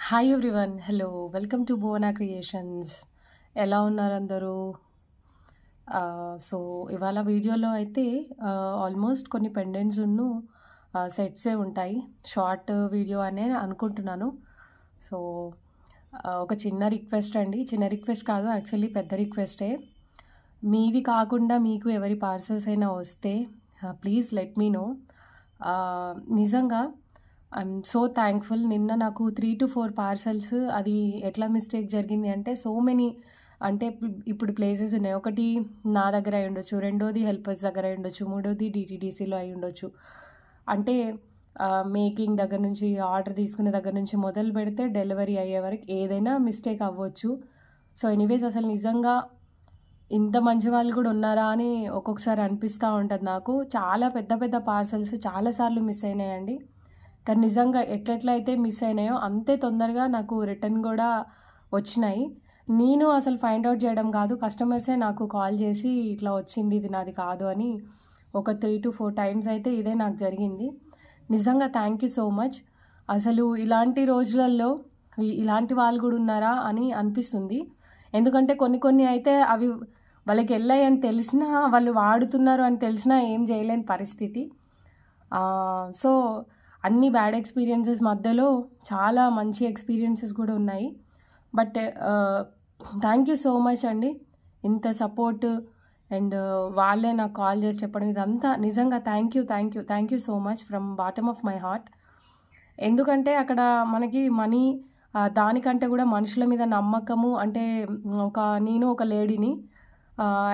Hi everyone, hello, welcome to Bhuvana creations. ఎలా ఉన్నారు అందరూ? సో ఇవాళ వీడియోలో అయితే ఆల్మోస్ట్ కొన్ని పెండెంట్స్ సెట్సే ఉంటాయి. షార్ట్ వీడియో అనే అనుకుంటున్నాను. సో ఒక చిన్న రిక్వెస్ట్ అండి, చిన్న రిక్వెస్ట్ కాదు, యాక్చువల్లీ పెద్ద రిక్వెస్టే. మీవి కాకుండా మీకు ఎవరి పార్సల్స్ అయినా వస్తే ప్లీజ్ లెట్ మీ నో. నిజంగా ఐఎమ్ సో థ్యాంక్ఫుల్. నిన్న నాకు 3 to 4 పార్సల్స్, అది ఎట్లా మిస్టేక్ జరిగింది అంటే సో మెనీ, అంటే ఇప్పుడు ప్లేసెస్ ఉన్నాయి. ఒకటి నా దగ్గర అయి ఉండొచ్చు, రెండోది హెల్పర్స్ దగ్గర అయి ఉండొచ్చు, మూడోది డిటీడీసీలో అయి ఉండొచ్చు. అంటే మేకింగ్ దగ్గర నుంచి, ఆర్డర్ తీసుకునే దగ్గర నుంచి మొదలు పెడితే డెలివరీ అయ్యే వరకు ఏదైనా మిస్టేక్ అవ్వచ్చు. సో ఎనీవేస్, అసలు నిజంగా ఇంత మంచి వాళ్ళు కూడా ఉన్నారా అని ఒక్కొక్కసారి అనిపిస్తూ ఉంటుంది నాకు. చాలా పెద్ద పెద్ద పార్సల్స్ చాలాసార్లు మిస్ అయినాయండి. కానీ నిజంగా ఎట్లయితే మిస్ అయినాయో అంతే తొందరగా నాకు రిటర్న్ కూడా వచ్చినాయి. నేను అసలు ఫైండ్ అవుట్ చేయడం కాదు, కస్టమర్సే నాకు కాల్ చేసి ఇట్లా వచ్చింది, ఇది నాది కాదు అని ఒక 3 to 4 టైమ్స్ అయితే ఇదే నాకు జరిగింది. నిజంగా థ్యాంక్ యూ సో మచ్. అసలు ఇలాంటి రోజులలో ఇలాంటి వాళ్ళు కూడా ఉన్నారా అని అనిపిస్తుంది. ఎందుకంటే కొన్ని అయితే అవి వాళ్ళకి వెళ్ళాయి అని తెలిసినా, వాళ్ళు వాడుతున్నారు అని తెలిసినా ఏం చేయలేని పరిస్థితి. సో అన్ని బ్యాడ్ ఎక్స్పీరియన్సెస్ మధ్యలో చాలా మంచి ఎక్స్పీరియన్సెస్ కూడా ఉన్నాయి. But thank you so much అండి, ఇంత సపోర్ట్. అండ్ వాళ్ళే నాకు కాల్ చేసి చెప్పడం ఇదంతా నిజంగా thank you so much from bottom of my heart. ఎందుకంటే అక్కడ మనకి మనీ దానికంటే కూడా మనుషుల మీద నమ్మకము, అంటే నేను ఒక లేడీని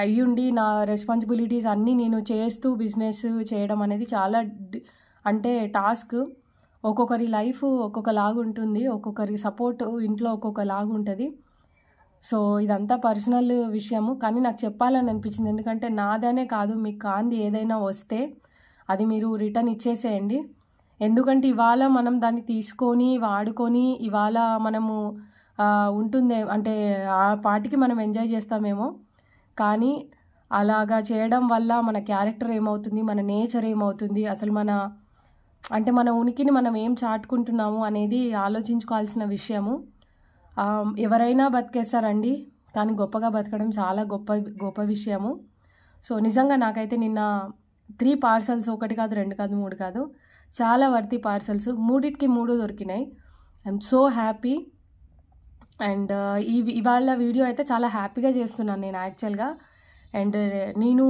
అయ్యుండి నా రెస్పాన్సిబిలిటీస్ అన్నీ నేను చేస్తూ బిజినెస్ చేయడం అనేది చాలా అంటే టాస్క్. ఒక్కొక్కరి లైఫ్ ఒక్కొక్కలాగా ఉంటుంది, ఒక్కొక్కరి సపోర్ట్ ఇంట్లో ఒక్కొక్కలాగా ఉంటుంది. సో ఇదంతా పర్సనల్ విషయము, కానీ నాకు చెప్పాలని అనిపించింది. ఎందుకంటే నాదనే కాదు, మీకు కాంది ఏదైనా వస్తే అది మీరు రిటర్న్ ఇచ్చేసేయండి. ఎందుకంటే ఇవాళ మనం దాన్ని తీసుకొని వాడుకొని ఇవాళ మనము ఉంటుంది, అంటే ఆ పాటికి మనం ఎంజాయ్ చేస్తామేమో, కానీ అలాగా చేయడం వల్ల మన క్యారెక్టర్ ఏమవుతుంది, మన నేచర్ ఏమవుతుంది, అసలు మన ఉనికిని మనం ఏం చాటుకుంటున్నాము అనేది ఆలోచించుకోవాల్సిన విషయము. ఎవరైనా బతికేస్తారండి, కానీ గొప్పగా బతకడం చాలా గొప్ప విషయము. సో నిజంగా నాకైతే నిన్న 3 పార్సల్స్, 1 కాదు, 2 కాదు, 3 కాదు, చాలా వర్తి పార్సల్స్, 3కి 3 దొరికినాయి. I'm so happy. అండ్ ఇవాళ వీడియో అయితే చాలా హ్యాపీగా చేస్తున్నాను నేను యాక్చువల్గా. అండ్ నేను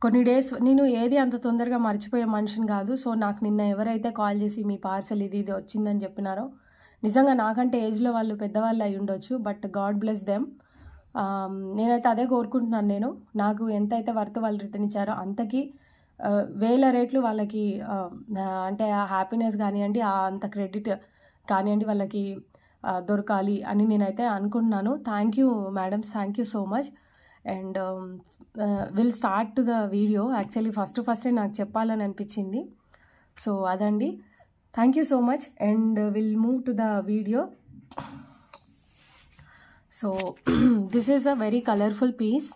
కొన్ని డేస్ నేను ఏది అంత తొందరగా మర్చిపోయే మనిషిని కాదు. సో నాకు నిన్న ఎవరైతే కాల్ చేసి మీ పార్సల్ ఇది వచ్చిందని చెప్పినారో, నిజంగా నాకంటే ఏజ్లో వాళ్ళు పెద్దవాళ్ళు అయి ఉండొచ్చు, బట్ గాడ్ బ్లెస్ దెమ్. నేనైతే అదే కోరుకుంటున్నాను. నాకు ఎంతైతే వర్త్ వాళ్ళు రిటర్న్ ఇచ్చారో అంతకి 1000 రెట్లు వాళ్ళకి, అంటే ఆ హ్యాపీనెస్ కానివ్వండి, అంత క్రెడిట్ కానివ్వండి వాళ్ళకి దొరకాలి అని నేనైతే అనుకుంటున్నాను. Thank you madams, thank you so much. And will start to the video. Actually first నాకు చెప్పాలని అనిపించింది. సో అదండి, thank you so much. And will move to the video. So this is a very colourful piece.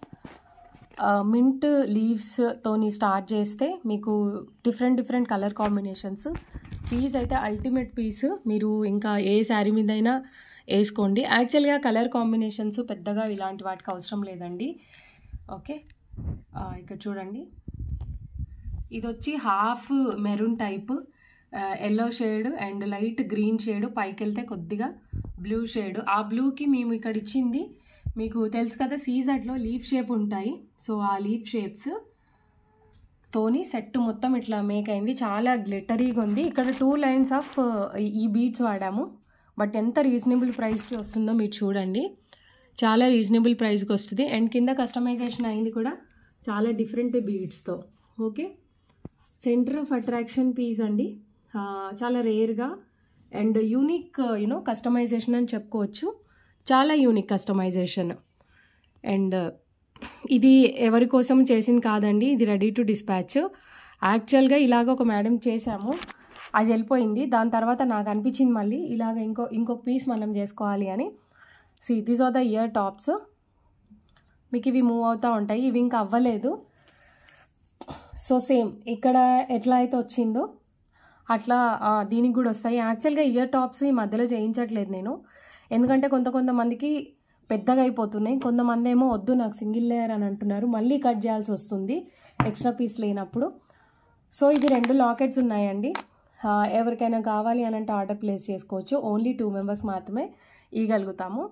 Mint లీవ్స్తోని start చేస్తే మీకు different colour combinations. Piece అయితే ultimate piece, మీరు ఇంకా ఏ శారీ మీదైనా వేసుకోండి. యాక్చువల్గా కలర్ కాంబినేషన్స్ పెద్దగా ఇలాంటి వాటికి అవసరం లేదండి. ఓకే, ఇక్కడ చూడండి, ఇది వచ్చి half maroon type, yellow shade and light green shade, పైకి వెళ్తే కొద్దిగా బ్లూ షేడ్. ఆ బ్లూకి మేము ఇక్కడ ఇచ్చింది మీకు తెలుసు కదా, సీజర్లో లీఫ్ షేప్ ఉంటాయి. సో ఆ లీఫ్ షేప్స్ తోని సెట్ మొత్తం ఇట్లా మేక్ అయింది. చాలా గ్లిటరీగా ఉంది. ఇక్కడ 2 లైన్స్ ఆఫ్ ఈ బీడ్స్ వాడాము. బట్ ఎంత రీజనబుల్ ప్రైస్కి వస్తుందో మీరు చూడండి, చాలా రీజనబుల్ ప్రైస్కి వస్తుంది. అండ్ కింద కస్టమైజేషన్ అయింది కూడా చాలా డిఫరెంట్ బీడ్స్తో. Okay, centre of attraction piece అండి, చాలా రేర్గా అండ్ యూనిక్ కస్టమైజేషన్ అని చెప్పుకోవచ్చు. చాలా యూనిక్ కస్టమైజేషన్. అండ్ ఇది ఎవరి కోసం చేసింది కాదండి, ఇది రెడీ టు డిస్పాచ్. యాక్చువల్గా ఇలాగ ఒక మేడం చేసాము, అది వెళ్ళిపోయింది. దాని తర్వాత నాకు అనిపించింది మళ్ళీ ఇలాగ ఇంకొక పీస్ మనం చేసుకోవాలి అని. See these are the ear tops. మీకు ఇవి మూవ్ అవుతూ ఉంటాయి, ఇవి ఇంకా అవ్వలేదు. సో సేమ్ ఇక్కడ ఎట్లా అయితే వచ్చిందో అట్లా దీనికి కూడా వస్తాయి. యాక్చువల్గా ఇయర్ టాప్స్ ఈ మధ్యలో చేయించట్లేదు నేను, ఎందుకంటే కొంతమందికి పెద్దగా అయిపోతున్నాయి. కొంతమంది ఏమో వద్దు నాకు సింగిల్ లేయర్ అని అంటున్నారు, మళ్ళీ కట్ చేయాల్సి వస్తుంది ఎక్స్ట్రా పీస్ లేనప్పుడు. సో ఇది 2 లాకెట్స్ ఉన్నాయండి. ఎవరికైనా కావాలి అని అంటే ఆర్డర్ ప్లేస్ చేసుకోవచ్చు. ఓన్లీ 2 మెంబర్స్ మాత్రమే ఇవ్వగలుగుతాము.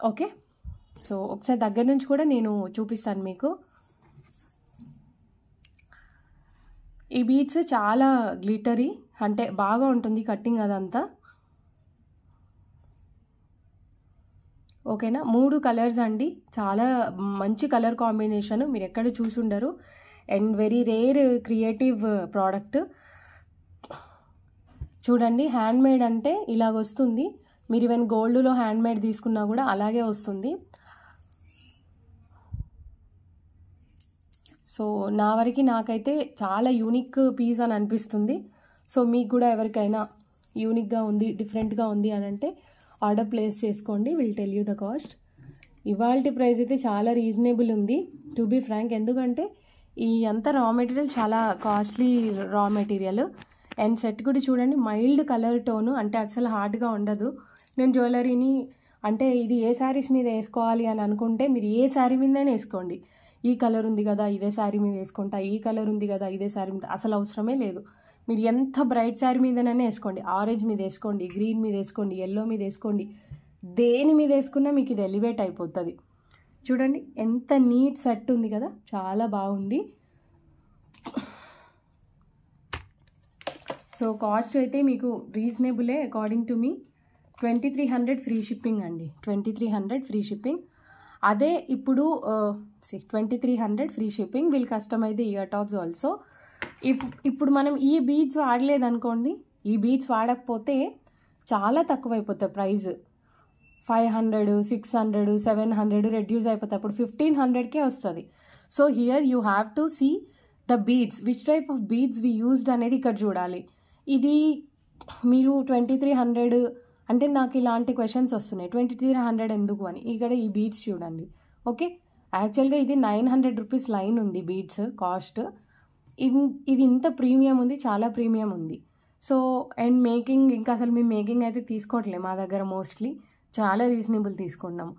ఓకే, సో ఒకసారి దగ్గర నుంచి కూడా నేను చూపిస్తాను మీకు. ఈ బీడ్స్ చాలా గ్లిటరీ, అంటే బాగా ఉంటుంది కట్టింగ్ అదంతా. ఓకేనా, 3 కలర్స్ అండి, చాలా మంచి కలర్ కాంబినేషన్, మీరు ఎక్కడ చూసి ఉండరు. And very rare creative product. చూడండి, హ్యాండ్ మేడ్ అంటే ఇలాగ వస్తుంది. మీరు ఈవెన్ గోల్డ్లో హ్యాండ్ మేడ్ తీసుకున్నా కూడా అలాగే వస్తుంది. సో నా వరకు నాకైతే చాలా యూనిక్ పీస్ అని అనిపిస్తుంది. సో మీకు కూడా ఎవరికైనా యూనిక్గా ఉంది, డిఫరెంట్గా ఉంది అని అంటే ఆర్డర్ ప్లేస్ చేసుకోండి. Will tell you the cost. ఇవాల్టి ప్రైస్ అయితే చాలా రీజనబుల్ ఉంది టు బీ ఫ్రాంక్, ఎందుకంటే ఈ అంతా రా మెటీరియల్ చాలా costly raw material. And set కూడా చూడండి, మైల్డ్ కలర్ టోను, అంటే అసలు హార్డ్గా ఉండదు. నేను జ్యువెలరీని అంటే ఇది ఏ శారీస్ మీద వేసుకోవాలి అని అనుకుంటే మీరు ఏ శారీ మీదైనా వేసుకోండి. ఈ కలర్ ఉంది కదా ఇదే శారీ మీద వేసుకుంటా, ఈ కలర్ ఉంది కదా ఇదే శారీ మీద, అసలు అవసరమే లేదు. మీరు ఎంత బ్రైట్ శారీ మీదనైనా వేసుకోండి, ఆరెంజ్ మీద వేసుకోండి, గ్రీన్ మీద వేసుకోండి, ఎల్లో మీద వేసుకోండి, దేని మీద వేసుకున్నా మీకు ఇది ఎలివేట్ అయిపోతుంది. చూడండి ఎంత నీట్ సెట్ ఉంది కదా, చాలా బాగుంది. సో కాస్ట్ అయితే మీకు రీజనబులే according to me. 2300 free shipping అండి, 2300 ఫ్రీ షిప్పింగ్. అదే ఇప్పుడు 2300 free shipping, will customize the ear tops also. ఇప్పుడు మనం ఈ బీడ్స్ వాడలేదనుకోండి, ఈ బీడ్స్ వాడకపోతే చాలా తక్కువ అయిపోతాయి ప్రైస్. 500, 600, 700 రెడ్యూస్ అయిపోతాయి. అప్పుడు 1500కే వస్తుంది. So here you have to see the beads, which type of beads we used అనేది ఇక్కడ చూడాలి. ఇది మీరు 2300 అంటే నాకు ఇలాంటి క్వశ్చన్స్ వస్తున్నాయి, 2300 ఎందుకు అని. ఇక్కడ ఈ బీడ్స్ చూడండి. ఓకే, యాక్చువల్గా ఇది 900 రూపీస్ లైన్ ఉంది బీడ్స్ కాస్ట్. ఇది ఇంత ప్రీమియం ఉంది, చాలా ప్రీమియం ఉంది. సో అండ్ మేకింగ్, ఇంకా అసలు మేము మేకింగ్ అయితే తీసుకోవట్లేదు మా దగ్గర, మోస్ట్లీ చాలా రీజనబుల్ తీసుకున్నాము.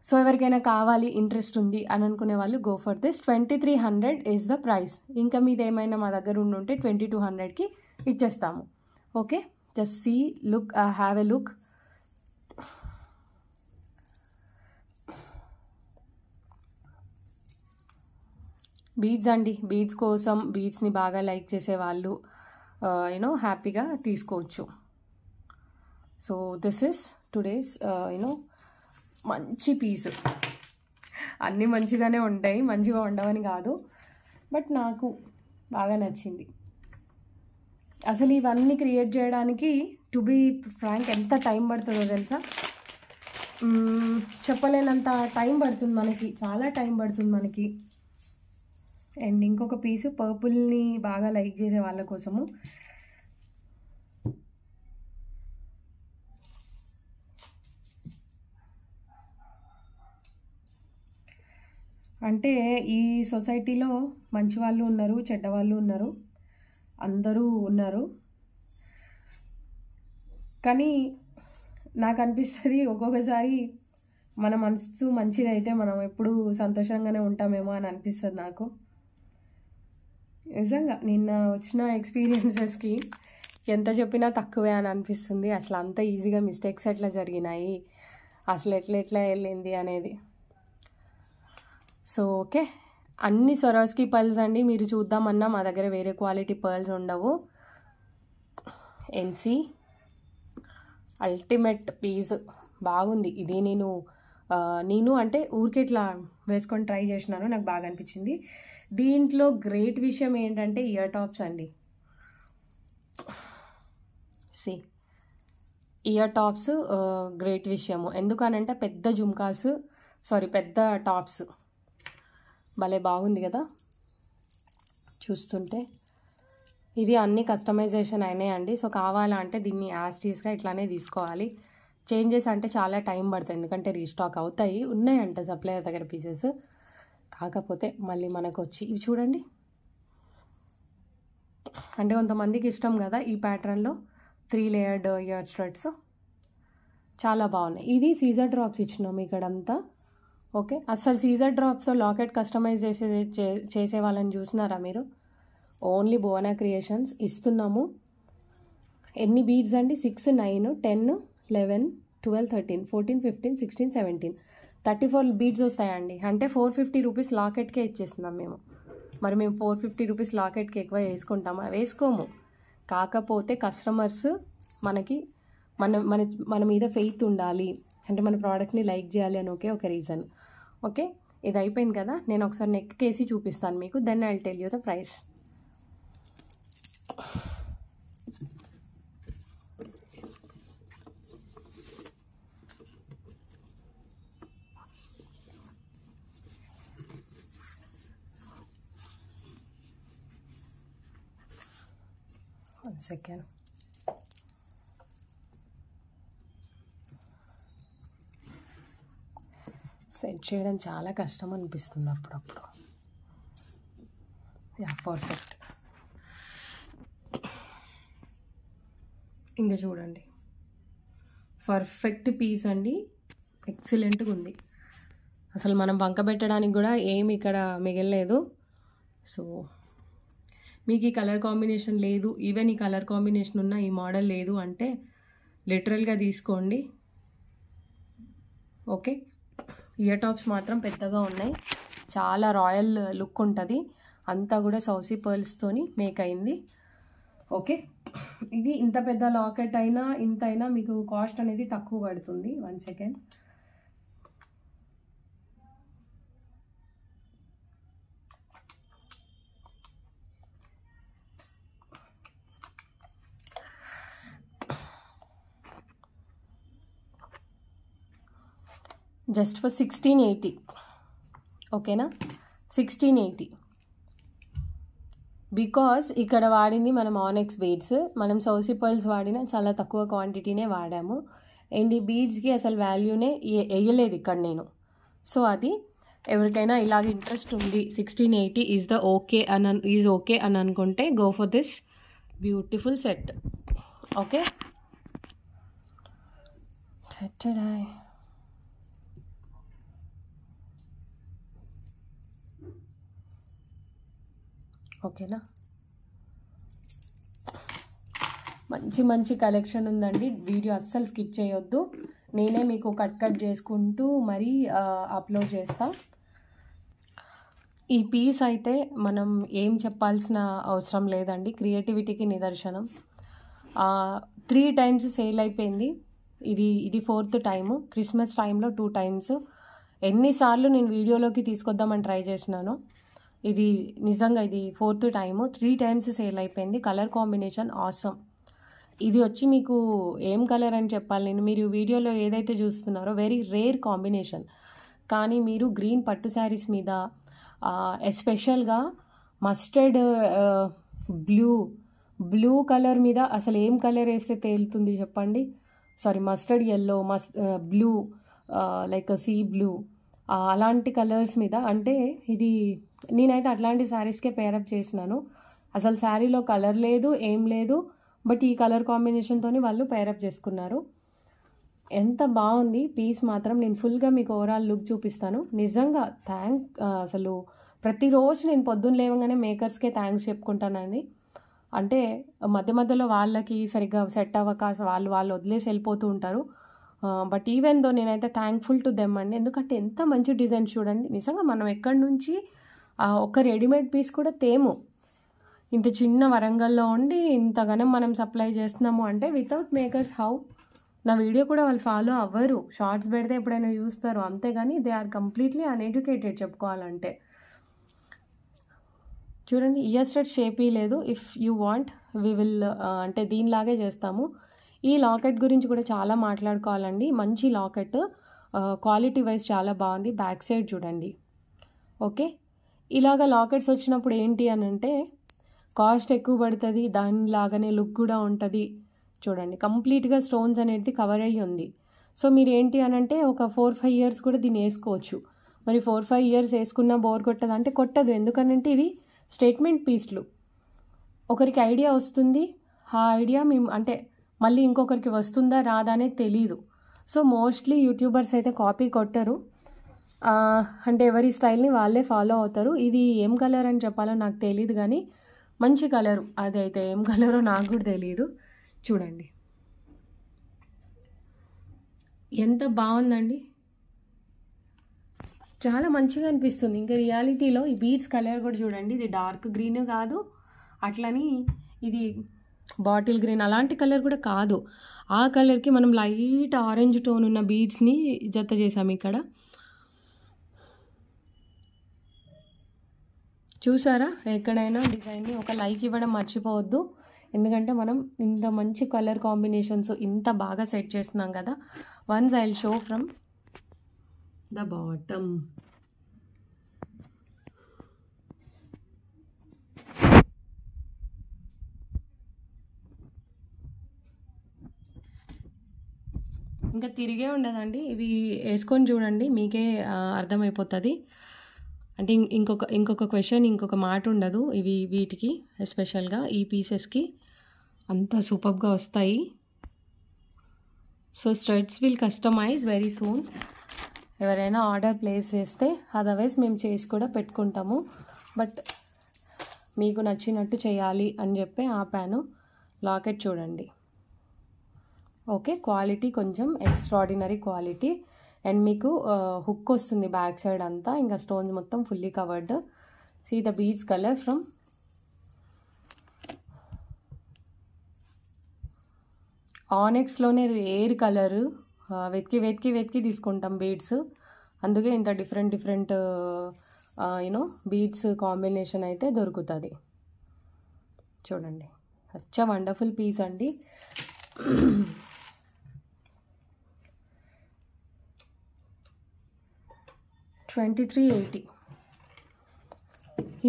సో ఎవరికైనా కావాలి, ఇంట్రెస్ట్ ఉంది అని అనుకునే వాళ్ళు go for this. 2300 is the price. ఇంకా మీది ఏమైనా మా దగ్గర ఉంటే 2200కి ఇచ్చేస్తాము. Okay, just see, look, have a look. Beads అండి, బీడ్స్ కోసం, బీడ్స్ని బాగా లైక్ చేసే వాళ్ళు యూనో హ్యాపీగా తీసుకోవచ్చు. So this is today's you know మంచి పీసు. అన్నీ మంచిగానే ఉంటాయి, మంచిగా ఉండవని కాదు, బట్ నాకు బాగా నచ్చింది. అసలు ఇవన్నీ క్రియేట్ చేయడానికి టు బీ ఫ్రాంక్ ఎంత టైం పడుతుందో తెలుసా, చెప్పలేనంత టైం పడుతుంది మనకి, చాలా టైం పడుతుంది మనకి. అండ్ ఇంకొక పీసు పర్పుల్ని బాగా లైక్ చేసే వాళ్ళ కోసము. అంటే ఈ సొసైటీలో మంచి వాళ్ళు ఉన్నారు, చెడ్డవాళ్ళు ఉన్నారు, అందరూ ఉన్నారు. కానీ నాకు అనిపిస్తుంది ఒక్కొక్కసారి మన మనసు మంచిదైతే మనం ఎప్పుడూ సంతోషంగానే ఉంటామేమో అని అనిపిస్తుంది నాకు. నిజంగా నిన్న వచ్చిన ఎక్స్పీరియన్సెస్కి ఎంత చెప్పినా తక్కువే అని అనిపిస్తుంది. అట్లా అంత ఈజీగా మిస్టేక్స్ ఎట్లా జరిగినాయి, అసలు ఎట్లా వెళ్ళింది అనేది. సో ఓకే, అన్ని సొరాస్కి పర్ల్స్ అండి. మీరు చూద్దామన్నా మా దగ్గర వేరే క్వాలిటీ పర్ల్స్ ఉండవు. ఎన్సీ అల్టిమేట్ పీస్, బాగుంది ఇది. నేను అంటే ఊరికే ఇట్లా వేసుకొని ట్రై చేసినాను, నాకు బాగా అనిపించింది. దీంట్లో గ్రేట్ విషయం ఏంటంటే ఇయర్ టాప్స్ అండి. సి ఇయర్ టాప్స్ గ్రేట్ విషయము, ఎందుకనంటే పెద్ద జుమ్కాస్, పెద్ద టాప్స్ భలే బాగుంది కదా చూస్తుంటే. ఇవి అన్నీ కస్టమైజేషన్ అయినాయండి. సో కావాలంటే దీన్ని యాస్టీస్గా ఇట్లానే తీసుకోవాలి. చేంజెస్ అంటే చాలా టైం పడుతుంది, ఎందుకంటే రీస్టాక్ అవుతాయి, ఉన్నాయంట సప్లయర్ దగ్గర పీసెస్. కాకపోతే మళ్ళీ మనకు వచ్చి ఇవి చూడండి, అంటే కొంతమందికి ఇష్టం కదా ఈ ప్యాటర్న్లో 3 లేయర్డ్ ఇయర్ స్టడ్స్, చాలా బాగున్నాయి. ఇది సీజర్ డ్రాప్స్ ఇచ్చినాము ఇక్కడంతా. ఓకే, అసలు సీజర్ డ్రాప్స్తో లాకెట్ కస్టమైజ్ చేసే వాళ్ళని చూసినారా మీరు? ఓన్లీ భువన క్రియేషన్స్ ఇస్తున్నాము. ఎన్ని బీడ్స్ అండి? 6, 9, 10, 11, 12, 13, 14, 15, 16, 17, 34 బీడ్స్ వస్తాయండి. అంటే 450 రూపీస్ లాకెట్కే ఇచ్చేస్తున్నాం మేము. మరి మేము 450 రూపీస్ లాకెట్కి ఎక్కువ వేసుకుంటామా? వేసుకోము. కాకపోతే కస్టమర్స్ మనకి మన మీద ఫెయిత్ ఉండాలి, అంటే మన ప్రోడక్ట్ని లైక్ చేయాలి అని ఒక రీజన్. ఓకే, ఇది అయిపోయింది కదా, నేను ఒకసారి నెక్ కేసి చూపిస్తాను మీకు. Then I will tell you the price. One second. Set చేయడం చాలా కష్టం అనిపిస్తుంది అప్పుడప్పుడు. Yeah, perfect. ఇంకా చూడండి, పర్ఫెక్ట్ పీస్ అండి, ఎక్సలెంట్గా ఉంది. అసలు మనం వంక పెట్టడానికి కూడా ఏమి ఇక్కడ మిగలలేదు. సో మీకు ఈ కలర్ కాంబినేషన్ లేదు, ఈవెన్ ఈ కలర్ కాంబినేషన్ ఉన్న ఈ మోడల్ లేదు అంటే లిటరల్గా తీసుకోండి. ఓకే, ఇయర్ టాప్స్ మాత్రం పెద్దగా ఉన్నాయి, చాలా రాయల్ లుక్ ఉంటుంది. అంతా కూడా సౌసీ పర్ల్స్తోని మేక్ అయింది. ఓకే, ఇది ఇంత పెద్ద లాకెట్ అయినా ఇంత అయినా మీకు కాస్ట్ అనేది తక్కువ పడుతుంది. 1 సెకండ్. Just for 1680. ఓకేనా, 1680. బికాస్ ఇక్కడ వాడింది మనం ఆనెక్స్ బీడ్స్, మనం సౌసీ పర్ల్స్ వాడిన చాలా తక్కువ క్వాంటిటీనే వాడాము. అండ్ ఈ బీడ్స్కి అసలు వాల్యూనే వేయలేదు ఇక్కడ నేను. సో అది ఎవరికైనా ఇలాగ ఇంట్రెస్ట్ ఉంది, 1680 ఈజ్ ఓకే అని అనుకుంటే go for this beautiful set. Okay, ఓకేనా. మంచి మంచి కలెక్షన్ ఉందండి, వీడియో అస్సలు స్కిప్ చేయొద్దు. నేనే మీకు కట్ చేసుకుంటూ మరీ అప్లోడ్ చేస్తా. ఈ పీస్ అయితే మనం ఏం చెప్పాల్సిన అవసరం లేదండి, క్రియేటివిటీకి నిదర్శనం. 3 times సేల్ అయిపోయింది. ఇది 4th టైము. క్రిస్మస్ టైంలో 2 times. ఎన్నిసార్లు నేను వీడియోలోకి తీసుకొద్దామని ట్రై చేసినాను. ఇది నిజంగా ఇది 4th టైము. 3 times సేల్ అయిపోయింది. Colour combination awesome. ఇది వచ్చి మీకు ఏం కలర్ అని చెప్పాలి నేను, మీరు వీడియోలో ఏదైతే చూస్తున్నారో వెరీ రేర్ కాంబినేషన్. కానీ మీరు గ్రీన్ పట్టు శారీస్ మీద ఎస్పెషల్గా మస్టర్డ్ బ్లూ కలర్ మీద అసలు ఏం కలర్ వేస్తే తేలుతుంది చెప్పండి? Sorry, mustard yellow, blue, like sea blue, అలాంటి కలర్స్ మీద. అంటే ఇది నేనైతే అట్లాంటి శారీస్కే పేరప్ చేసినాను. అసలు శారీలో కలర్ లేదు, ఏం లేదు, బట్ ఈ కలర్ కాంబినేషన్తో వాళ్ళు పేరప్ చేసుకున్నారు. ఎంత బాగుంది పీస్ మాత్రం. నేను ఫుల్గా మీకు ఓవరాల్ లుక్ చూపిస్తాను. నిజంగా అసలు ప్రతిరోజు నేను పొద్దున్న లేవగానే మేకర్స్కే థ్యాంక్స్ చెప్పుకుంటానండి. అంటే మధ్యలో వాళ్ళకి సరిగ్గా సెట్ అవ్వక వాళ్ళు వదిలేసి వెళ్ళిపోతూ ఉంటారు. బట్ ఈవెన్ దో నేనైతే థ్యాంక్ఫుల్ టు దెమ్ అండి. ఎందుకంటే ఎంత మంచి డిజైన్ చూడండి. నిజంగా మనం ఎక్కడి నుంచి ఒక రెడీమేడ్ పీస్ కూడా తేము. ఇంత చిన్న వరంగల్లో ఉండి ఇంతగానో మనం సప్లై చేస్తున్నాము అంటే వితౌట్ మేకర్స్ హౌ? నా వీడియో కూడా వాళ్ళు ఫాలో అవ్వరు. షార్ట్స్ పెడితే ఎప్పుడైనా చూస్తారు, అంతేగాని దే ఆర్ కంప్లీట్లీ అన్ఎడ్యుకేటెడ్ చెప్పుకోవాలంటే. చూడండి, ఇయర్ స్టడ్ షేపీ లేదు. If you want we will అంటే దీనిలాగే చేస్తాము. ఈ లాకెట్ గురించి కూడా చాలా మాట్లాడుకోవాలండి. మంచి లాకెట్, క్వాలిటీ వైజ్ చాలా బాగుంది. బ్యాక్ సైడ్ చూడండి. ఓకే, ఇలాగ లాకెట్స్ వచ్చినప్పుడు ఏంటి అని అంటే కాస్ట్ ఎక్కువ పడుతుంది, దానిలాగానే లుక్ కూడా ఉంటుంది. చూడండి, కంప్లీట్గా స్టోన్స్ అనేది కవర్ అయ్యి ఉంది. సో మీరు ఏంటి అని అంటే ఒక 4-5 years కూడా దీన్ని వేసుకోవచ్చు. మరి 4-5 years వేసుకున్నా బోర్ కొట్టదు అంటే కొట్టదు. ఎందుకనంటే ఇవి స్టేట్మెంట్ పీస్లు. ఒకరికి ఐడియా వస్తుంది, ఆ ఐడియా మేము అంటే మళ్ళీ ఇంకొకరికి వస్తుందా రాదా అనేది తెలీదు. సో మోస్ట్లీ యూట్యూబర్స్ అయితే కాపీ కొట్టరు, అంటే ఎవరి స్టైల్ని వాళ్ళే ఫాలో అవుతారు. ఇది ఏం కలర్ అని చెప్పాలో నాకు తెలియదు, కానీ మంచి కలరు. అదైతే ఏం కలరో నాకు కూడా తెలియదు. చూడండి ఎంత బాగుందండి, చాలా మంచిగా అనిపిస్తుంది. ఇంకా రియాలిటీలో ఈ బీడ్స్ కలర్ కూడా చూడండి, ఇది డార్క్ గ్రీన్ కాదు, అట్లని ఇది బాటిల్ గ్రీన్ అలాంటి కలర్ కూడా కాదు. ఆ కలర్కి మనం లైట్ ఆరెంజ్ టోన్ ఉన్న బీడ్స్ని జత చేసాము ఇక్కడ. చూసారా, ఎక్కడైనా డిజైన్ని ఒక లైక్ ఇవ్వడం మర్చిపోవద్దు, ఎందుకంటే మనం ఇంత మంచి కలర్ కాంబినేషన్స్ ఇంత బాగా సెట్ చేస్తున్నాం కదా. Once I will show from the bottom. ఇంకా తిరిగే ఉండదండి, ఇవి వేసుకొని చూడండి మీకే అర్థమైపోతుంది. అంటే ఇంకొక క్వశ్చన్, ఇంకొక మాట ఉండదు ఇవి వీటికి, ఎస్పెషల్గా ఈ పీసెస్కి అంత సూపర్గా వస్తాయి. So straights will customize very soon. ఎవరైనా ఆర్డర్ ప్లేస్ చేస్తే అదర్వైజ్ మేము చేసి కూడా పెట్టుకుంటాము, బట్ మీకు నచ్చినట్టు చేయాలి అని చెప్పి ఆపాను. లాకెట్ చూడండి, ఓకే, క్వాలిటీ కొంచెం ఎక్స్ట్రాడినరీ క్వాలిటీ. అండ్ మీకు హుక్ వస్తుంది బ్యాక్ సైడ్ అంతా, ఇంకా స్టోన్స్ మొత్తం fully covered. See the beads colour from ఆనెక్స్లోనే రేర్ కలరు, వెతికి తీసుకుంటాం బీడ్స్, అందుకే ఇంత డిఫరెంట్ యూనో బీడ్స్ కాంబినేషన్ అయితే దొరుకుతుంది. చూడండి, సచ్ అ వండర్ఫుల్ పీస్ అండి. $23.80.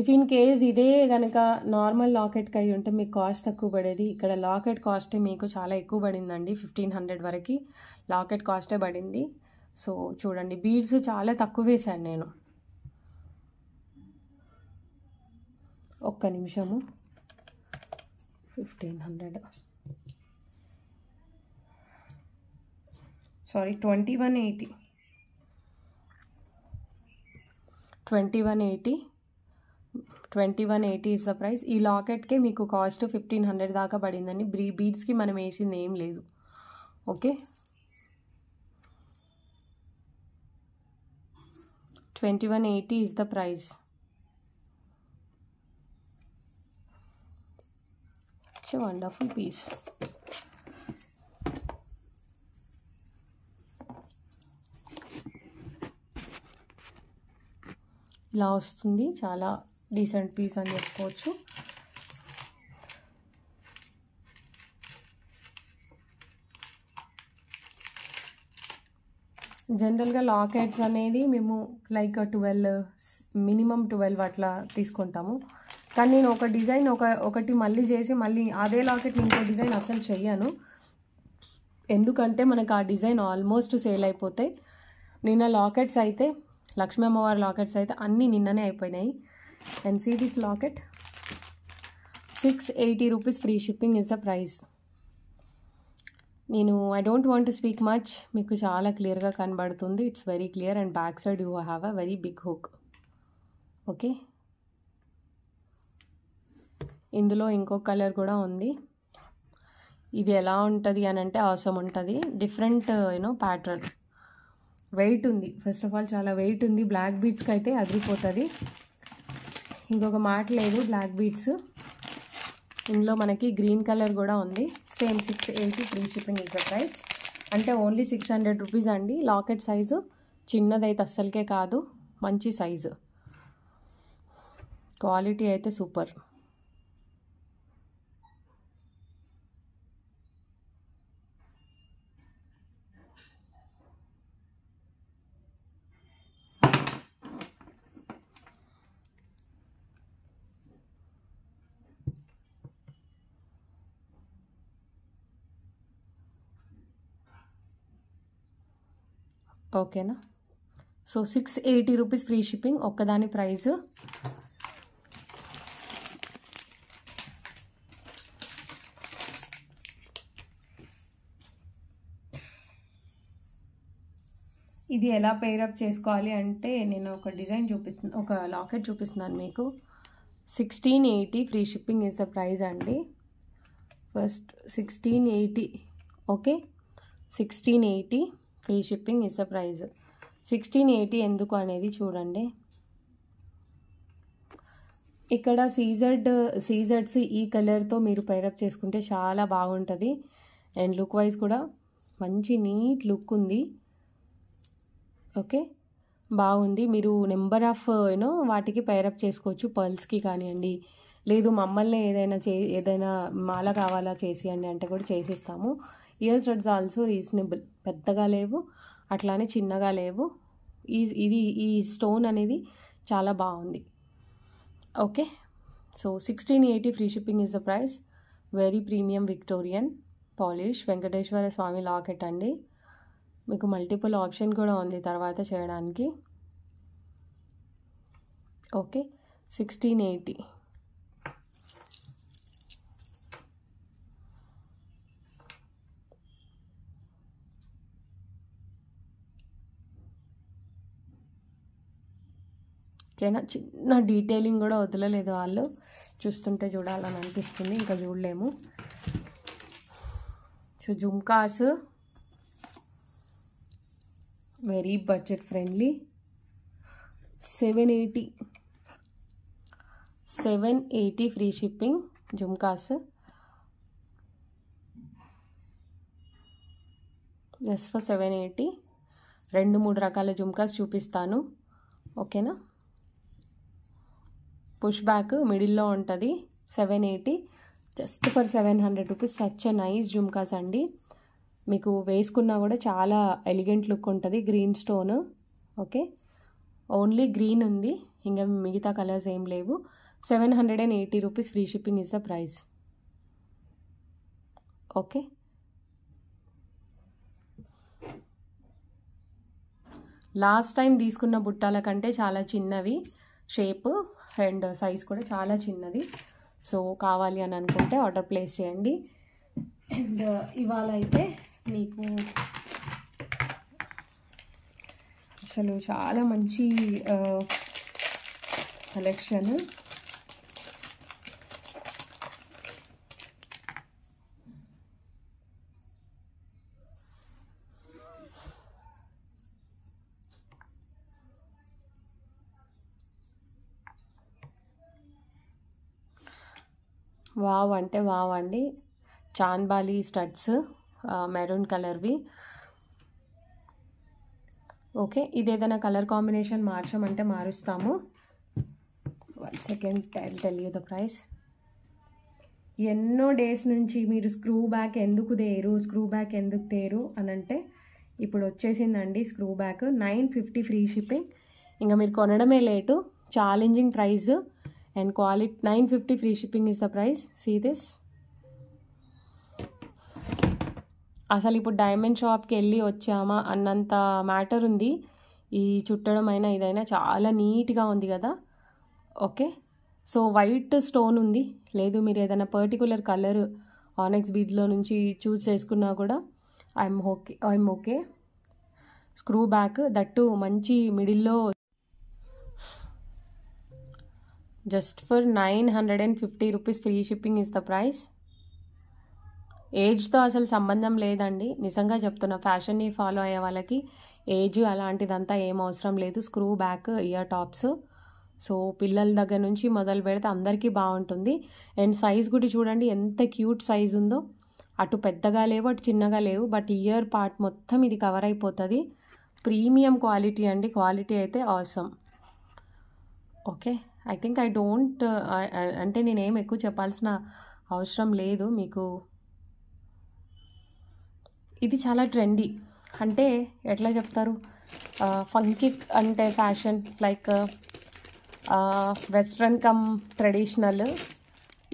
ఇఫ్ ఇన్ కేస్ ఇదే కనుక నార్మల్ లాకెట్కి అయి ఉంటే మీకు కాస్ట్ తక్కువ పడేది. ఇక్కడ లాకెట్ కాస్టే మీకు చాలా ఎక్కువ పడిందండి, 1500 వరకు లాకెట్ కాస్టే పడింది. సో చూడండి, బీడ్స్ చాలా తక్కువ వేశాను నేను. ఒక్క నిమిషము, 1500 సారీ 2180. 2180 is the price. ఈ లాకెట్కే మీకు కాస్ట్ 1500 దాకా పడిందండి. బీడ్స్కి మనం వేసింది ఏం లేదు, okay. 2180 is the price. It's a wonderful piece. ఇలా వస్తుంది, చాలా డీసెంట్ పీస్ అని చెప్పుకోవచ్చు. జనరల్గా లాకెట్స్ అనేది మేము లైక్ 12 మినిమం 12 అట్లా తీసుకుంటాము, కానీ నేను ఒక డిజైన్ ఒకటి మళ్ళీ చేసి మళ్ళీ అదే లాకెట్ ఇంకో డిజైన్ అసలు చెయ్యను, ఎందుకంటే మనకు ఆ డిజైన్ ఆల్మోస్ట్ సేల్ అయిపోతాయి. నిన్న లాకెట్స్ అయితే లక్ష్మీ అమ్మవారి లాకెట్స్ అయితే అన్నీ నిన్ననే అయిపోయినాయి. And see this locket, 680 rupees, free shipping is the price. నేను I don't want to speak much, మీకు చాలా క్లియర్గా కనబడుతుంది, it's very clear. And back side you have a very big hook, okay. ఇందులో ఇంకో కలర్ కూడా ఉంది. ఇది ఎలా ఉంటుంది అని అంటే అవసరం ఉంటుంది, డిఫరెంట్ యూనో ప్యాటర్న్. వెయిట్ ఉంది, ఫస్ట్ ఆఫ్ ఆల్ చాలా వెయిట్ ఉంది. బ్లాక్ బీడ్స్కి అయితే అదిరిపోతుంది, ఇంకొక మాట లేదు. బ్లాక్ బీడ్స్ ఇందులో మనకి గ్రీన్ కలర్ కూడా ఉంది. Same 680, free shipping is the price. అంటే ఓన్లీ 600 రూపీస్ అండి. లాకెట్ సైజు చిన్నదైతే అస్సలకే కాదు, మంచి సైజు, క్వాలిటీ అయితే సూపర్. ఓకేనా. సో 680 రూపీస్ ఫ్రీ షిప్పింగ్ ఒక్కదాని ప్రైస్. ఇది ఎలా పేరప్ చేసుకోవాలి అంటే నేను ఒక డిజైన్ చూపిస్తున్నాను, ఒక లాకెట్ చూపిస్తున్నాను మీకు. 1680 free shipping is the price అండి. First 1680, okay, 1680 free shipping is the price. 1680 ఎందుకు అనేది చూడండి. ఇక్కడ సీజర్డ్స్ ఈ కలర్తో మీరు పైరప్ చేసుకుంటే చాలా బాగుంటుంది. అండ్ లుక్ వైజ్ కూడా మంచి నీట్ లుక్ ఉంది. ఓకే, బాగుంది. మీరు నెంబర్ ఆఫ్ వాటికి పైరప్ చేసుకోవచ్చు, పర్ల్స్కి కానివ్వండి, లేదు మమ్మల్ని ఏదైనా మాల కావాలా చేసియండి అంటే కూడా చేసిస్తాము. ఇయర్ స్టడ్స్ ఆల్సో రీజనబుల్, పెద్దగా లేవు అట్లానే చిన్నగా లేవు. ఈ స్టోన్ అనేది చాలా బాగుంది. Okay, so 1680 free shipping is the price. Very premium Victorian polish Venkateswara Swamy locket అండి. మీకు మల్టిపుల్ ఆప్షన్ కూడా ఉంది తర్వాత చేయడానికి. ఓకే, 1680. ఓకేనా, చిన్న డీటెయిలింగ్ కూడా వదలలేదు వాళ్ళు, చూస్తుంటే చూడాలని అనిపిస్తుంది, ఇంకా చూడలేము. So jhumkas very budget friendly. 780 free shipping jhumkas. Just for 780. 2-3 రకాల జుమ్కాస్ చూపిస్తాను, ఓకేనా. పుష్ బ్యాక్ మిడిల్లో ఉంటుంది. 780 just for 700 rupees. Such a nice jhumkas అండి. మీకు వేసుకున్నా కూడా చాలా ఎలిగెంట్ లుక్ ఉంటుంది. Green stone, okay, only green ఉంది, ఇంకా మిగతా కలర్స్ ఏం లేవు. 780 rupees free shipping is the price. Okay, last time తీసుకున్న బుట్టాల కంటే చాలా చిన్నవి, షేప్ అండ్ సైజ్ కూడా చాలా చిన్నది. సో కావాలి అని అనుకుంటే ఆర్డర్ ప్లేస్ చేయండి. అండ్ ఇవాళ అయితే మీకు అసలు చాలా మంచి కలెక్షన్. వావ్ అంటే వావ్ అండి. చాంద్బాలి స్టడ్స్ మెరూన్ కలర్వి. ఓకే, ఇది ఏదైనా కలర్ కాంబినేషన్ మార్చమంటే మారుస్తాము. 1 second, tell you the price. ఎన్నో డేస్ నుంచి మీరు స్క్రూ బ్యాక్ ఎందుకు తేరు అని అంటే ఇప్పుడు వచ్చేసిందండి స్క్రూ బ్యాక్. 950 free shipping. ఇంకా మీరు కొనడమే late. Challenging price and quality. 950 free shipping is the price. See this. అసలు ఇప్పుడు డైమండ్ షాప్కి వెళ్ళి వచ్చామా అన్నంత మ్యాటర్ ఉంది. ఈ చుట్టడం అయినా ఇదైనా చాలా నీట్గా ఉంది కదా. ఓకే, సో వైట్ స్టోన్ ఉంది, లేదు మీరు ఏదైనా పర్టికులర్ కలర్ ఆనెక్స్ బీడ్లో నుంచి చూస్ చేసుకున్నా కూడా I'm okay. Screw back that మంచి మిడిల్లో. Just for 950 rupees free shipping is the price. ఏజ్తో అసలు సంబంధం లేదండి, నిజంగా చెప్తున్నా. ఫ్యాషన్ని ఫాలో అయ్యే వాళ్ళకి ఏజ్ అలాంటిదంతా ఏం అవసరం లేదు. Screw back ear tops. So పిల్లల దగ్గర నుంచి మొదలు పెడితే అందరికీ బాగుంటుంది. అండ్ సైజ్ కూడా చూడండి ఎంత క్యూట్ సైజ్ ఉందో. అటు పెద్దగా లేవు అటు చిన్నగా లేవు, బట్ ఇయర్ పార్ట్ మొత్తం ఇది కవర్ అయిపోతుంది. ప్రీమియం క్వాలిటీ అండి, క్వాలిటీ అయితే ఆసమ్. ఓకే, ఐ థింక్ అంటే నేనేం ఎక్కువ చెప్పాల్సిన అవసరం లేదు మీకు. ఇది చాలా ట్రెండీ, అంటే ఎట్లా చెప్తారు, ఫంకీ అంటే fashion, like western come traditional.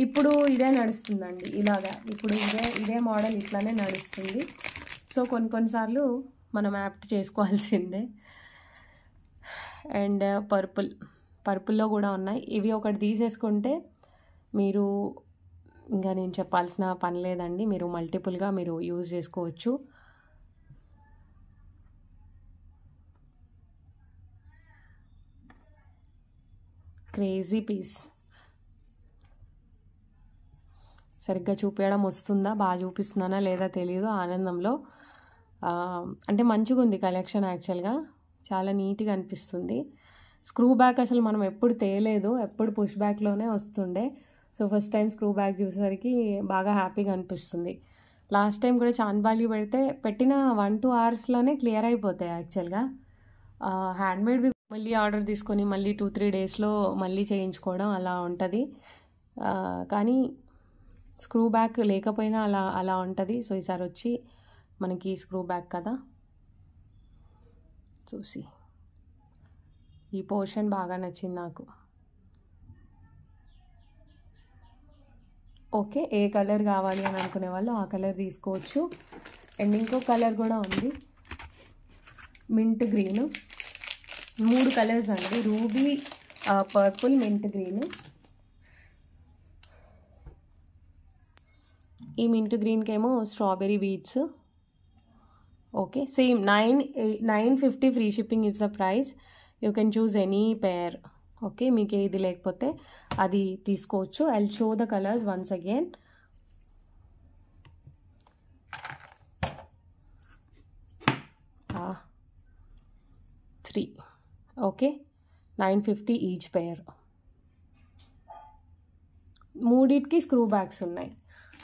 ఇప్పుడు ఇదే నడుస్తుందండి, ఇలాగా ఇప్పుడు ఇదే మోడల్ ఇట్లానే నడుస్తుంది. సో కొన్నిసార్లు మనం యాప్ట్ చేసుకోవాల్సిందే. అండ్ పర్పుల్లో కూడా ఉన్నాయి. ఇవి ఒకటి తీసేసుకుంటే మీరు ఇంకా నేను చెప్పాల్సిన పని లేదండి, మీరు మల్టిపుల్గా మీరు యూజ్ చేసుకోవచ్చు. Crazy piece. సరిగ్గా చూపించడం వస్తుందా, బాగా చూపిస్తున్నానా లేదా తెలియదు ఆనందంలో. అంటే మంచిగా ఉంది కలెక్షన్, యాక్చువల్గా చాలా నీట్గా అనిపిస్తుంది. స్క్రూ బ్యాక్ అసలు మనం ఎప్పుడు తేలేదు, ఎప్పుడు పుష్ బ్యాక్లోనే వస్తుండే. So first time screw back చూసేసరికి బాగా హ్యాపీగా అనిపిస్తుంది. లాస్ట్ టైం కూడా చాన్బాలి పెట్టిన 1-2 అవర్స్లోనే క్లియర్ అయిపోతాయి యాక్చువల్గా. హ్యాండ్మేడ్ మళ్ళీ ఆర్డర్ తీసుకొని మళ్ళీ 2-3 డేస్లో మళ్ళీ చేయించుకోవడం అలా ఉంటుంది. కానీ స్క్రూ బ్యాక్ లేకపోయినా అలా ఉంటుంది. సో ఈసారి వచ్చి మనకి స్క్రూ బ్యాక్ కదా, చూసి ఈ పోర్షన్ బాగా నచ్చింది నాకు. ఓకే, ఏ కలర్ కావాలి అని అనుకునే వాళ్ళు ఆ కలర్ తీసుకోవచ్చు. అండ్ ఇంకో కలర్ కూడా ఉంది, మింట్ గ్రీన్. 3 కలర్స్ అండి, రూబీ, పర్పుల్, మింట్ గ్రీన్. ఈ మింట్ గ్రీన్కి ఏమో strawberry beads. Okay, same 950 free shipping is the price. You can choose any pair. Okay, మీకు ఏది లేకపోతే అది తీసుకోవచ్చు. I will show the colours once again. Three. Okay, 950 each pair. మూడిటికి screw bags ఉన్నాయి.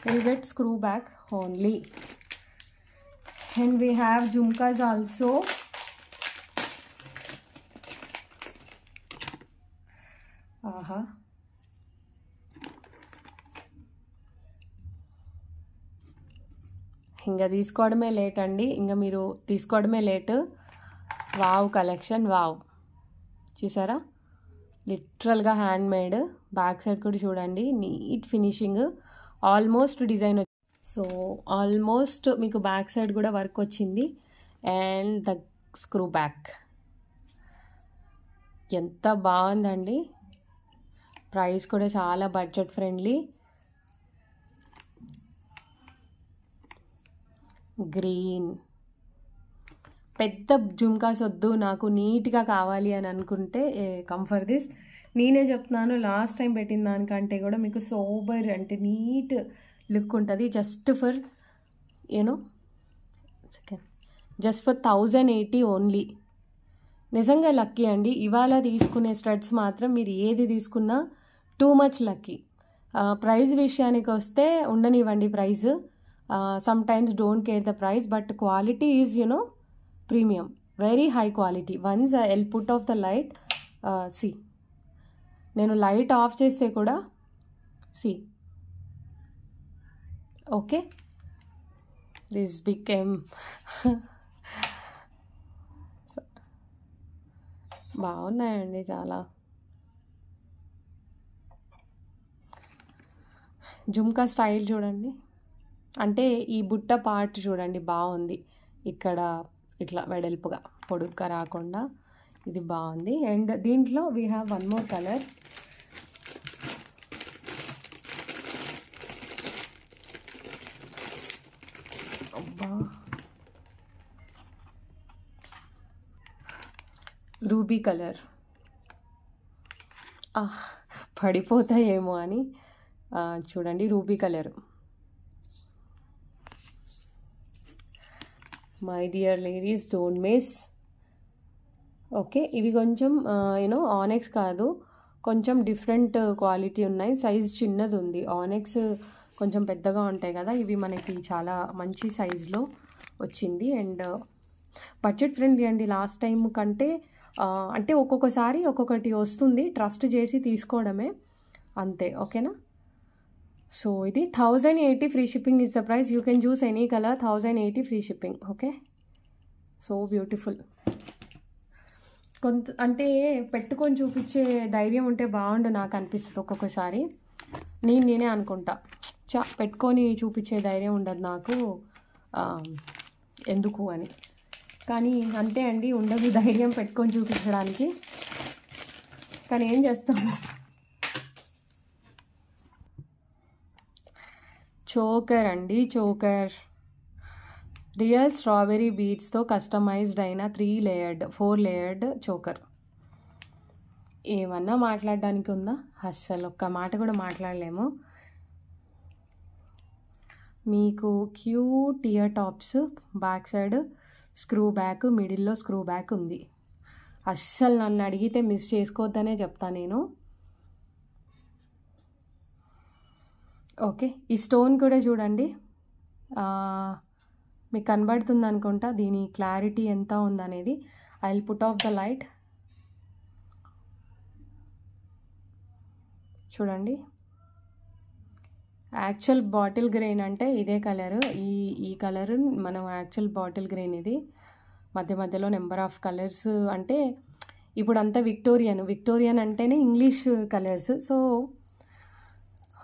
Will get screw bag only. And we have jhumkas also. Aha. ఇంకా తీసుకోవడమే late అండి, ఇంకా మీరు తీసుకోవడమే లేట్. Wow collection, wow. చూసారా, లిటరల్గా హ్యాండ్ మేడ్. బ్యాక్ సైడ్ కూడా చూడండి, neat finishing, almost design. So almost మీకు బ్యాక్ సైడ్ కూడా వర్క్ వచ్చింది. అండ్ ద స్క్రూ బ్యాక్ ఎంత బాగుందండి. ప్రైస్ కూడా చాలా బడ్జెట్ ఫ్రెండ్లీ. గ్రీన్. పెద్ద జుమ్కాస్ వద్దు నాకు, నీట్గా కావాలి అని అనుకుంటే కంఫర్ దిస్. నేనే చెప్తున్నాను, లాస్ట్ టైం పెట్టిన దానికంటే కూడా మీకు సోబర్ అంటే నీట్ లుక్ ఉంటుంది. Just for just for 1080 only. నిజంగా లక్కీ అండి. ఇవాళ తీసుకునే స్టడ్స్ మాత్రం మీరు ఏది తీసుకున్నా టూ మచ్ లక్కీ. ప్రైస్ విషయానికి వస్తే ఉండనివ్వండి price, sometimes don't care the price, but quality is premium, very high quality. Once I will put off the light. See, నేను లైట్ ఆఫ్ చేస్తే కూడా సి. ఓకే, దిస్ బికేమ్ బాగున్నాయండి చాలా. Jhumka style చూడండి, అంటే ఈ బుట్ట పార్ట్ చూడండి బాగుంది. ఇక్కడ ఇట్లా వెడల్పుగా పొడుగ్గా రాకుండా ఇది బాగుంది. అండ్ దీంట్లో we have one more colour. అబ్బా, రూబీ కలర్. పడిపోతాయేమో అని చూడండి, ruby colour. My dear ladies, don't miss. Okay, ఇవి కొంచెం ఆనెక్స్ కాదు, కొంచెం డిఫరెంట్ క్వాలిటీ ఉన్నాయి. సైజ్ చిన్నది ఉంది. ఆనెక్స్ కొంచెం పెద్దగా ఉంటాయి కదా, ఇవి మనకి చాలా మంచి సైజులో వచ్చింది. అండ్ బడ్జెట్ ఫ్రెండ్లీ అండి. లాస్ట్ టైం కంటే అంటే ఒక్కొక్కసారి ఒక్కొక్కటి వస్తుంది, ట్రస్ట్ చేసి తీసుకోవడమే అంతే. ఓకేనా? సో ఇది 1080 free shipping is the price. You can choose any colour. 1080 free shipping. Okay, so beautiful. అంటే పెట్టుకొని చూపించే ధైర్యం ఉంటే బాగుండు నాకు అనిపిస్తుంది ఒక్కొక్కసారి. నేనే అనుకుంటా, పెట్టుకొని చూపించే ధైర్యం ఉండదు నాకు ఎందుకు అని. కానీ అంతే అండి, ఉండదు ధైర్యం పెట్టుకొని చూపించడానికి. కానీ ఏం చేస్తాము. చోకర్ అండి, చోకర్. రియల్ స్ట్రాబెరీ బీడ్స్తో కస్టమైజ్డ్ అయిన 4 లేయర్డ్ చోకర్. ఏమన్నా మాట్లాడడానికి ఉందా? అస్సలు ఒక్క మాట కూడా మాట్లాడలేము. మీకు cute ear tops, back side screw back, మిడిల్లో స్క్రూ బ్యాక్ ఉంది. అస్సలు నన్ను అడిగితే మిస్ చేసుకోవద్దనే చెప్తాను నేను. ఓకే, ఈ స్టోన్ కూడా చూడండి, మీకు కనబడుతుంది అనుకుంటా దీని క్లారిటీ ఎంత ఉందనేది. I will put off the light. చూడండి, యాక్చువల్ బాటిల్ గ్రెయిన్ అంటే ఇదే కలరు. ఈ కలరు మనం యాక్చువల్ బాటిల్ గ్రెయిన్ ఇది. మధ్య మధ్యలో నెంబర్ ఆఫ్ కలర్స్, అంటే ఇప్పుడు అంతా విక్టోరియన్ అంటేనే ఇంగ్లీష్ కలర్స్. సో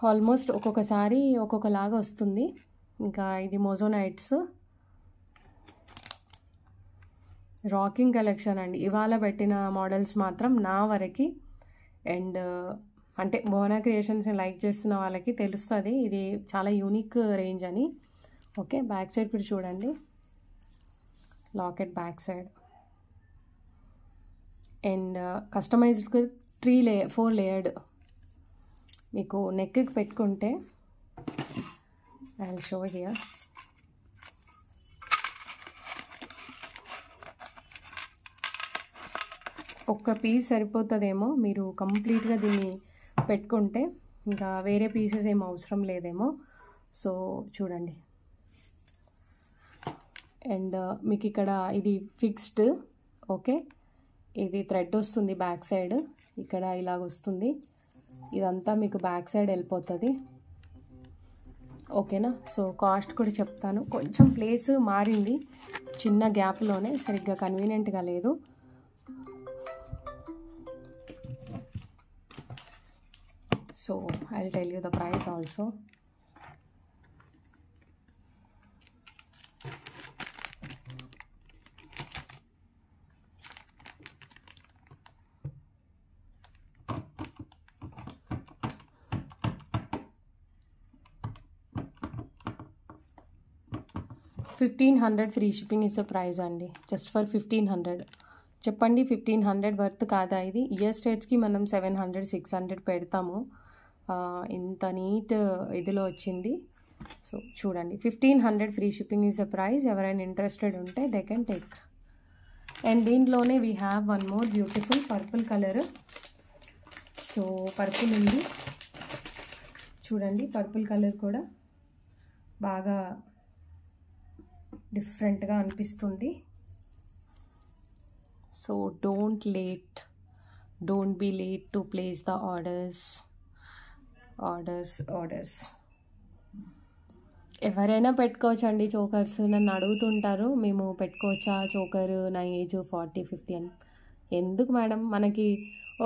ఆల్మోస్ట్ ఒక్కొక్కసారి ఒక్కొక్కలాగా వస్తుంది. ఇంకా ఇది మోజోనైట్స్ రాకింగ్ కలెక్షన్ అండి. ఇవాళ పెట్టిన మోడల్స్ మాత్రం నా వరకు, అండ్ అంటే బోనా క్రియేషన్స్ని లైక్ చేస్తున్న వాళ్ళకి తెలుస్తుంది ఇది చాలా యూనిక్ రేంజ్ అని. ఓకే, బ్యాక్ సైడ్ కూడా చూడండి, locket back side, and customized 4 layered. మీకు నెక్కి పెట్టుకుంటే ఐ విల్ షో హియర్. ఒక్క పీస్ సరిపోతుందేమో, మీరు కంప్లీట్గా దీన్ని పెట్టుకుంటే ఇంకా వేరే పీసెస్ ఏం అవసరం లేదేమో. సో చూడండి, అండ్ మీకు ఇక్కడ ఇది ఫిక్స్డ్. ఓకే, ఇది థ్రెడ్ వస్తుంది బ్యాక్ సైడ్, ఇక్కడ ఇలాగ వస్తుంది. ఇదంతా మీకు బ్యాక్ సైడ్ వెళ్ళిపోతుంది. ఓకేనా? సో కాస్ట్ కూడా చెప్తాను. కొంచెం ప్లేస్ మారింది చిన్న గ్యాప్లోనే, సరిగ్గా కన్వీనియంట్గా లేదు. So I will tell you the price also. $1,500 free shipping is the price అండి. Just for 1,500. చెప్పండి, 1,500 వర్త్ కాదా ఇది? ఇయర్ స్టేట్స్కి మనం 700, 600 పెడతాము. ఇంత నీట్ ఇదిలో వచ్చింది. సో చూడండి, 1,500 free shipping is the price. ఎవరైనా ఇంట్రెస్టెడ్ ఉంటే దే కెన్ టేక్. అండ్ దీంట్లోనే we have one more beautiful purple colour. So purple ఉంది చూడండి, పర్పుల్ కలర్ కూడా బాగా డిఫరెంట్గా అనిపిస్తుంది. So don't be late to place the orders. ఎవరైనా పెట్టుకోవచ్చు అండి చోకర్స్. నన్ను అడుగుతుంటారు, మేము పెట్టుకోవచ్చా చోకర్, నా ఏజ్ 40, 50 అని. ఎందుకు మేడం, మనకి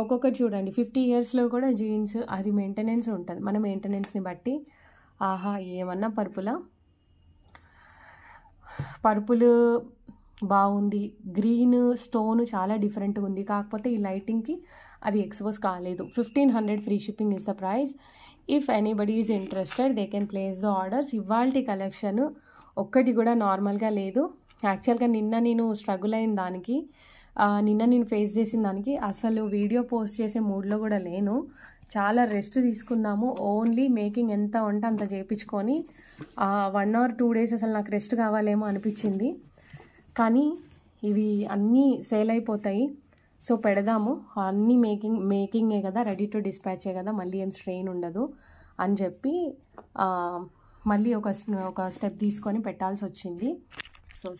ఒక్కొక్కటి చూడండి 50 ఇయర్స్లో కూడా జీన్స్ అది మెయింటెనెన్స్ ఉంటుంది. మన మెయింటెనెన్స్ని బట్టి. ఆహా, ఏమన్నా పర్పుల్ బాగుంది, గ్రీన్ స్టోన్ చాలా డిఫరెంట్గా ఉంది. కాకపోతే ఈ లైటింగ్కి అది ఎక్స్పోజ్ కాలేదు. 1,500 free shipping is the price. If anybody is interested they can place the orders. ఇవాల్టి కలెక్షన్ ఒక్కటి కూడా నార్మల్గా లేదు. యాక్చువల్గా నిన్న నేను స్ట్రగుల్ అయిన దానికి, నిన్న నేను ఫేస్ చేసిన దానికి అసలు వీడియో పోస్ట్ చేసే మూడ్లో కూడా లేను. చాలా రెస్ట్ తీసుకుందాము, ఓన్లీ మేకింగ్ ఎంత ఉంటే అంత చేయించుకొని 1 or 2 days అసలు నాకు రెస్ట్ కావాలేమో అనిపించింది. కానీ ఇవి అన్నీ సేల్ అయిపోతాయి. సో పెడదాము, అన్నీ మేకింగే కదా, రెడీ టు డిస్పాచే కదా, మళ్ళీ ఏం స్ట్రెయిన్ ఉండదు అని చెప్పి మళ్ళీ ఒక స్టెప్ తీసుకొని పెట్టాల్సి వచ్చింది. సో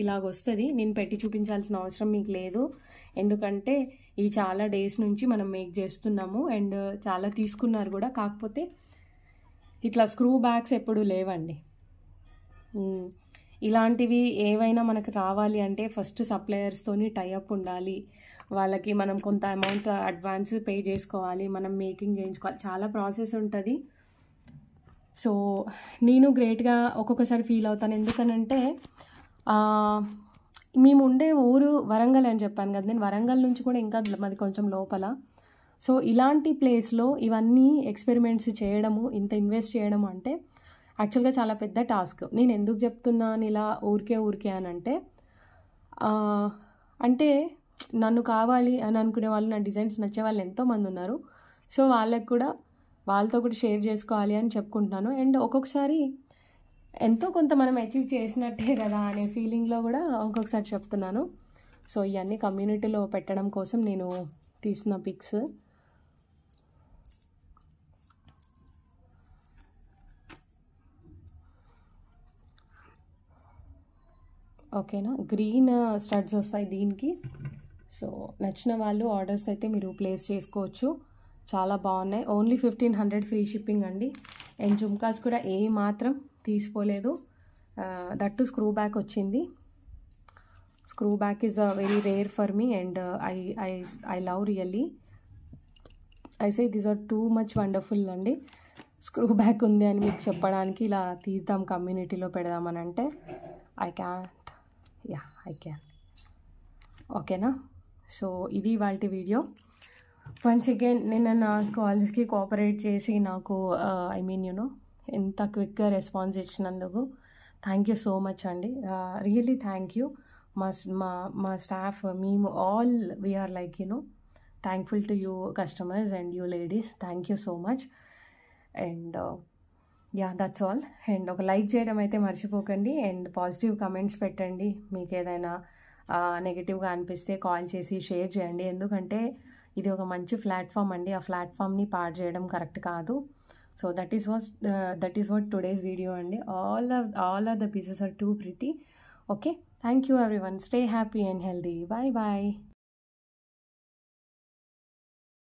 ఇలాగొస్తుంది. నేను పెట్టి చూపించాల్సిన అవసరం మీకు లేదు, ఎందుకంటే ఈ చాలా డేస్ నుంచి మనం మేక్ చేస్తున్నాము అండ్ చాలా తీసుకున్నారు కూడా. కాకపోతే ఇట్లా స్క్రూ బ్యాగ్స్ ఎప్పుడు లేవండి. ఇలాంటివి ఏవైనా మనకు రావాలి అంటే ఫస్ట్ సప్లయర్స్తోని టైఅప్ ఉండాలి. వాళ్ళకి మనం కొంత అమౌంట్ అడ్వాన్స్ పే చేసుకోవాలి, మనం మేకింగ్ చేయించుకోవాలి, చాలా ప్రాసెస్ ఉంటుంది. సో నేను గ్రేట్గా ఒక్కొక్కసారి ఫీల్ అవుతాను. ఎందుకనంటే మేము ఉండే ఊరు వరంగల్ అని చెప్పాను కదా, నేను వరంగల్ నుంచి కూడా ఇంకా మాది కొంచెం లోపల. సో ఇలాంటి ప్లేస్లో ఇవన్నీ ఎక్స్పెరిమెంట్స్ చేయడము, ఇంత ఇన్వెస్ట్ చేయడం అంటే యాక్చువల్గా చాలా పెద్ద టాస్క్. నేను ఎందుకు చెప్తున్నాను ఇలా ఊరికే అని అంటే నన్ను కావాలి అని అనుకునే వాళ్ళు, నా డిజైన్స్ నచ్చే వాళ్ళు ఎంతోమంది ఉన్నారు. సో వాళ్ళకి కూడా వాళ్ళతో కూడా షేర్ చేసుకోవాలి అని చెప్పుకుంటున్నాను. అండ్ ఒక్కొక్కసారి ఎంతో కొంత మనం అచీవ్ చేసినట్టే కదా అనే ఫీలింగ్లో కూడా ఒక్కొక్కసారి చెప్తున్నాను. సో ఇవన్నీ కమ్యూనిటీలో పెట్టడం కోసం నేను తీసిన పిక్స్. ఓకేనా, గ్రీన్ స్టడ్స్ వస్తాయి దీనికి. సో నచ్చిన వాళ్ళు ఆర్డర్స్ అయితే మీరు ప్లేస్ చేసుకోవచ్చు. చాలా బాగున్నాయి. ఓన్లీ 1500 ఫ్రీ షిప్పింగ్ అండి. అండ్ జుమ్కాస్ కూడా ఏ మాత్రం తీసుకోలేదు. దట్టు స్క్రూ బ్యాక్ వచ్చింది. Screw back is very rare for me and I love really. I say these are too much wonderful అండి. స్క్రూ బ్యాక్ ఉంది అని మీకు చెప్పడానికి ఇలా తీద్దాం కమ్యూనిటీలో పెడదామని అంటే ఐ క్యాన్. ఓకేనా. సో ఇది వాళ్ళ వీడియో. వన్స్ అగైన్ నిన్న నా కాల్స్కి కోఆపరేట్ చేసి నాకు ఐ మీన్ ఎంత క్విక్గా రెస్పాన్స్ ఇచ్చినందుకు థ్యాంక్ యూ సో మచ్ అండి. Really thank you. మా స్టాఫ్, మేము all we are like thankful to you customers and you ladies. Thank you so much. And that's all. And ఒక లైక్ చేయడం అయితే మర్చిపోకండి. అండ్ పాజిటివ్ కమెంట్స్ పెట్టండి. మీకు ఏదైనా నెగిటివ్గా అనిపిస్తే కాల్ చేసి షేర్ చేయండి. ఎందుకంటే ఇది ఒక మంచి ప్లాట్ఫామ్ అండి. ఆ ప్లాట్ఫామ్ని పాడు చేయడం కరెక్ట్ కాదు. So that is what today's video అండి. all of the pieces are too pretty. Okay, thank you everyone. Stay happy and healthy. Bye bye.